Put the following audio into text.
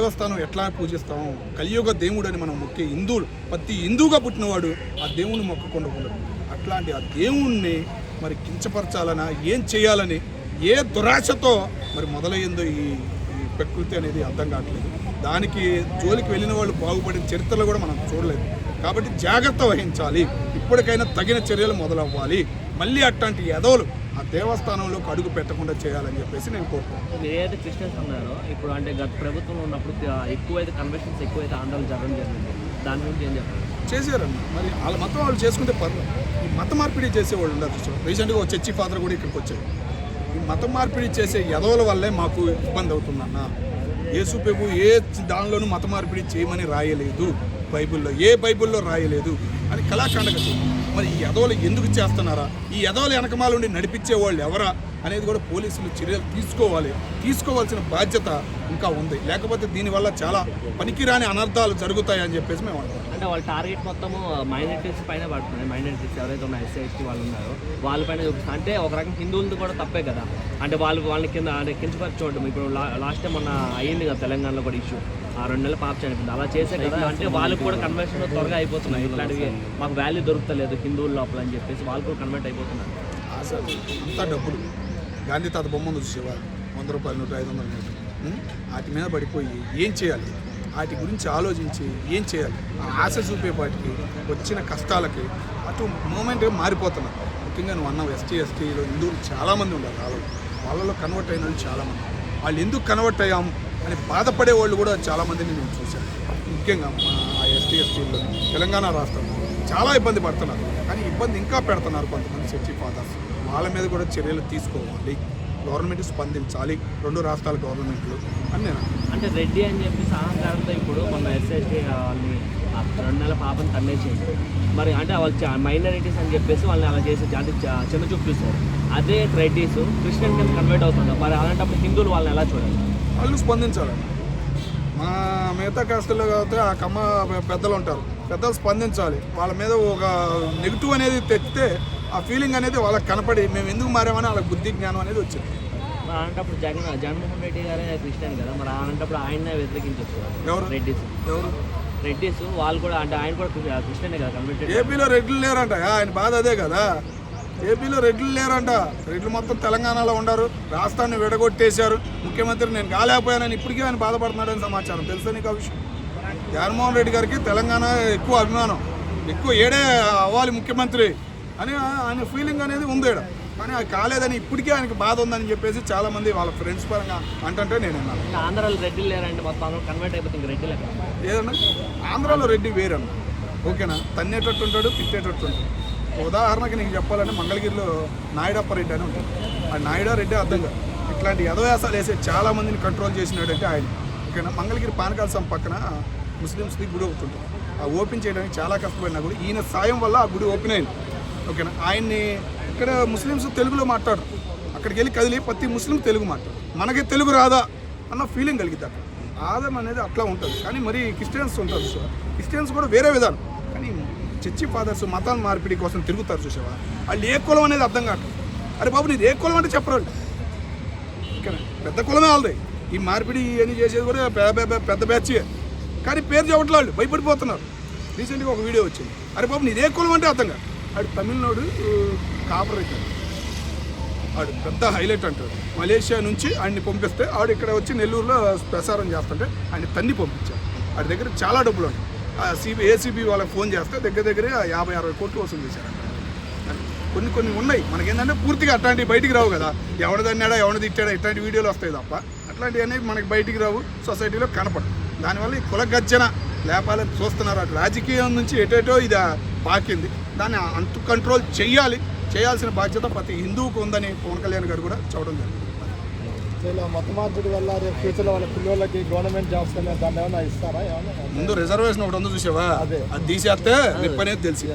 దేవస్థానం ఎట్లా పూజిస్తాం? కలియుగ దేవుడు అని మనం మొక్కే హిందువులు, ప్రతి హిందువుగా పుట్టినవాడు ఆ దేవుని మొక్కకుండా ఉండడు. అట్లాంటి ఆ దేవుణ్ణి మరి కించపరచాలనా, ఏం చేయాలని, ఏ దురాశతో మరి మొదలయ్యిందో ఈ ప్రకృతి అనేది అర్థం కావట్లేదు. దానికి జోలికి వెళ్ళిన వాళ్ళు బాగుపడిన చరిత్రలో కూడా మనం చూడలేదు. కాబట్టి జాగ్రత్త వహించాలి. ఇప్పటికైనా తగిన చర్యలు మొదలవ్వాలి. మళ్ళీ అట్లాంటి ఎదవలు ఆ దేవస్థానంలోకి అడుగు పెట్టకుండా చేయాలని చెప్పేసి నేను కోరుకుంటున్నాను. మీరు ఏదైతే క్రిస్టియన్స్ అన్నారో, ఇప్పుడు అంటే గత ప్రభుత్వంలో ఉన్నప్పుడు ఎక్కువైతే కన్వెన్షన్స్ ఎక్కువైతే ఆందోళన జరగడం జరిగింది. దాని గురించి ఏం చెప్పారు? చేశారన్న. మరి వాళ్ళ మతం వాళ్ళు చేసుకుంటే పర్లేదు. ఈ మత మార్పిడి చేసేవాళ్ళు ఉన్నారు. రీసెంట్గా ఒక చర్చి ఫాదర్ కూడా ఇక్కడికి వచ్చారు. ఈ మత మార్పిడి చేసే ఎదవల వల్లే మాకు ఇబ్బంది అవుతుందన్న. యేసు ప్రభు ఏ దానిలోనూ మత మార్పిడి చేయమని రాయలేదు బైబిల్లో, ఏ బైబిల్లో రాయలేదు అని కళాఖండగా చెప్పారు. మరి ఈ ఎదవలు ఎందుకు చేస్తున్నారా? ఈ ఎదవలు వెనకమాల ఉండి నడిపించే వాళ్ళు ఎవరా అనేది కూడా పోలీసులు చర్యలు తీసుకోవాల్సిన బాధ్యత ఇంకా ఉంది. లేకపోతే దీనివల్ల చాలా పనికిరాని అనర్థాలు జరుగుతాయని చెప్పేసి మేము అంటాం. అంటే వాళ్ళ టార్గెట్ మొత్తము మైనారిటీస్ పైన పడుతుంది. మైనారిటీస్ ఎవరైతే ఉన్న ఎస్సీ ఎస్టీ వాళ్ళు ఉన్నారో వాళ్ళపైన చూపిస్తారు. అంటే ఒక రకం హిందువులది కూడా తప్పే కదా. అంటే వాళ్ళని కింద అంటే కించపరచడం. ఇప్పుడు లాస్ట్ టైం మొన్న అయ్యింది కదా తెలంగాణలో కూడా ఇష్యూ, ఆ 2 నెలల పాప చనిపోయింది. అలా చేసే కదా. అంటే వాళ్ళకి కూడా కన్వర్షన్ త్వరగా అయిపోతున్నాయి. ఇట్లాంటివి మాకు వాల్యూ దొరుకుతలేదు హిందువుల లోపల అని చెప్పేసి వాళ్ళు కూడా కన్వర్ట్ అయిపోతున్నారు. అసలు అంతా డబ్బులు. గాంధీ తాత బొమ్మ చూసేవా, 100 రూపాయలు నోటు, 500 నోటు, వాటి మీద పడిపోయి ఏం చేయాలి, వాటి గురించి ఆలోచించి ఏం చేయాలి, ఆశ చూపేపాటికి వచ్చిన కష్టాలకి అటు మూమెంట్ మారిపోతున్నారు. ముఖ్యంగా నువ్వు అన్నావు ఎస్టీలో హిందువులు చాలామంది ఉన్నారు. వాళ్ళలో కన్వర్ట్ అయిన వాళ్ళు చాలామంది. వాళ్ళు ఎందుకు కన్వర్ట్ అయ్యాము అని బాధపడే వాళ్ళు కూడా చాలామందిని నేను చూశాను. ముఖ్యంగా మా ఎస్టీలో తెలంగాణ రాష్ట్రంలో చాలా ఇబ్బంది పడుతున్నారు. కానీ ఇబ్బంది ఇంకా పెడుతున్నారు కొంతమంది చర్చి ఫాదర్స్. వాళ్ళ మీద కూడా చర్యలు తీసుకోవాలి. గవర్నమెంట్ స్పందించాలి, 2 రాష్ట్రాల గవర్నమెంట్లు అని నేను అంటే రెడ్డి అని చెప్పేసి అహంకారంతో ఇప్పుడు మన ఎస్ఎస్టీ వాళ్ళని 2 నెలల పాపని తన్నేసేయండి. మరి అంటే వాళ్ళు మైనారిటీస్ అని చెప్పేసి వాళ్ళని అలా చేసి అంటే చిన్న చూపు చూస్తారు. అదే రెడ్డీస్ క్రిస్టియన్ కింద కన్వర్ట్ అవుతుంది. మరి అలాంటప్పుడు హిందువులు వాళ్ళని ఎలా చూడాలి? వాళ్ళు స్పందించాలి. మా మిగతా కాస్టుల్లో కాబట్టి ఆ కమ్మ పెద్దలు ఉంటారు, పెద్దలు స్పందించాలి. వాళ్ళ మీద ఒక నెగిటివ్ అనేది తెచ్చితే ఆ ఫీలింగ్ అనేది వాళ్ళకి కనపడి మేము ఎందుకు మారామని వాళ్ళకి బుద్ధి జ్ఞానం అనేది వచ్చింది. మరి అలాంటప్పుడు జగన్మోహన్ రెడ్డి గారే క్రిస్టియన్ కదా, మరి అలాంటప్పుడు ఆయన్నే వ్యతిరేకించవచ్చు. ఎవరు రెడ్డిస్ వాళ్ళు కూడా అంటే ఆయన కూడా క్రిస్టియనే కదా కన్వర్ట్. ఏపీలో రెడ్లు లేరంట. ఆయన బాధ అదే కదా. ఏపీలో రెడ్లు లేరంట. రెడ్లు మొత్తం తెలంగాణలో ఉన్నారు. రాష్ట్రాన్ని విడగొట్టేశారు. ముఖ్యమంత్రి నేను కాలేకపోయానని ఇప్పటికీ ఆయన బాధపడుతున్నాడని సమాచారం. తెలుసా నీకు ఆ విషయం? జగన్మోహన్ రెడ్డి గారికి తెలంగాణ ఎక్కువ అభిమానం, ఎక్కువ ఏడే అవ్వాలి ముఖ్యమంత్రి అని ఆయన ఫీలింగ్ అనేది ఉంది. కానీ అది కాలేదని ఇప్పటికీ ఆయనకి బాధ ఉందని చెప్పేసి చాలామంది వాళ్ళ ఫ్రెండ్స్ పరంగా అంటుంటే నేను అన్నాను. ఆంధ్రాలో రెడ్డి లేరంటే మొత్తం కన్వర్ట్ అయిపోతుంది రెడ్డి లేక. ఏదన్నా ఆంధ్రాలో రెడ్డి వేరన్నా, ఓకేనా? తన్నేటట్టు ఉంటాడు, తిట్టేటట్టు ఉంటాడు. ఉదాహరణకి నీకు చెప్పాలంటే మంగళగిరిలో నాయుడప్పరెడ్డి అని ఉంటాడు. ఆ నాయుడారెడ్డి అర్థం కాదు. ఇట్లాంటి యదవ్యాసాలు వేసే చాలామందిని కంట్రోల్ చేసినాడంటే ఆయన, ఓకేనా? మంగళగిరి పానకాల పక్కన ముస్లిమ్స్ది గుడి అవుతుంటుంది. ఆ ఓపెన్ చేయడానికి చాలా కష్టపడినా కూడా ఈయన సాయం వల్ల ఆ గుడి ఓపెన్ అయింది, ఓకేనా? ఆయన్ని ఇక్కడ ముస్లిమ్స్ తెలుగులో మాట్లాడరు. అక్కడికి వెళ్ళి కదిలి ప్రతి ముస్లిం తెలుగు మాట్లాడు. మనకి తెలుగు రాదా అన్న ఫీలింగ్ కలిగిద్ది. అక్కడ ఆదం అనేది అట్లా ఉంటుంది. కానీ మరి క్రిస్టియన్స్ ఉంటారు చూసావా, క్రిస్టియన్స్ కూడా వేరే విధానం. కానీ చర్చి ఫాదర్స్ మతాల మార్పిడి కోసం తిరుగుతారు చూసావా, వాళ్ళు ఏ కులం అనేది అర్థం కావట్లేదు. అరే బాబు నీది ఏ కులం అంటే చెప్పరు వాళ్ళు. ఇక్కడ పెద్ద కులమే వాళ్ళది. ఈ మార్పిడి అని చేసేది కూడా పెద్ద బ్యాచ్. కానీ పేరు చెప్పట్లే, వాళ్ళు భయపడిపోతున్నారు. రీసెంట్గా ఒక వీడియో వచ్చింది. అరే బాబు నీది ఏ కులం అంటే అర్థం కాదు. ఆడు తమిళనాడు కాపరేట్, ఆడు పెద్ద హైలైట్ అంటాడు. మలేషియా నుంచి ఆయన్ని పంపిస్తే ఆడు ఇక్కడ వచ్చి నెల్లూరులో ప్రసారం చేస్తుంటే ఆయన తన్ని పంపించాడు. ఆడి దగ్గర చాలా డబ్బులు ఉన్నాయి. ఏసీబీ వాళ్ళకి ఫోన్ చేస్తే దగ్గర 50-60 కోట్లు వసూలు చేశారు. కొన్ని ఉన్నాయి. మనకేంటంటే పూర్తిగా అట్లాంటివి బయటికి రావు కదా. ఎవడ తన్నాడా, ఎవడ తిట్టాడా, ఇట్లాంటి వీడియోలు వస్తాయి తప్ప అట్లాంటివి అనేవి మనకి బయటికి రావు, సొసైటీలో కనపడదు. దానివల్ల ఈ కుల గర్జన లేపాలని చూస్తున్నారు. అటు రాజకీయం నుంచి ఎటేటో ఇది పాకింది. దాన్ని అంత కంట్రోల్ చేయాల్సిన బాధ్యత ప్రతి హిందువుకు ఉందని పవన్ కళ్యాణ్ గారు కూడా చెప్పడం జరిగింది. మత మార్పిడి వల్ల రేపు ఫ్యూచర్లో వాళ్ళ పిల్లలకి గవర్నమెంట్ జాబ్స్ దాన్ని ఏమైనా ఇస్తారా? ముందు రిజర్వేషన్ ఒకటి ఉందో చూసావా, అది తీసేస్తే నిప్పనేది తెలిసి